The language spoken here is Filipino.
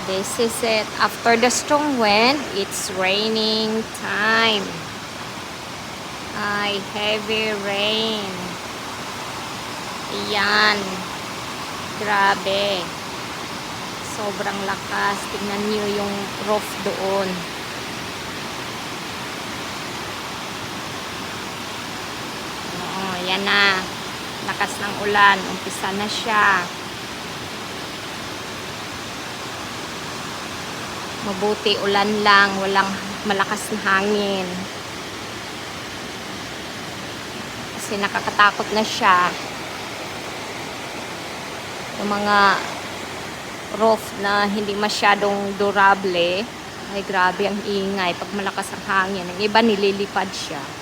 This is it. After the strong wind, it's raining time. Ay, heavy rain. Ayan. Grabe. Sobrang lakas. Tingnan niyo yung roof doon. Oo, yan na. Lakas ng ulan. Umpisa na siya. Mabuti ulan lang, walang malakas na hangin. Kasi nakakatakot na siya. Yung mga roof na hindi masyadong durable, ay grabe ang ingay pag malakas ang hangin. Ang iba nililipad siya.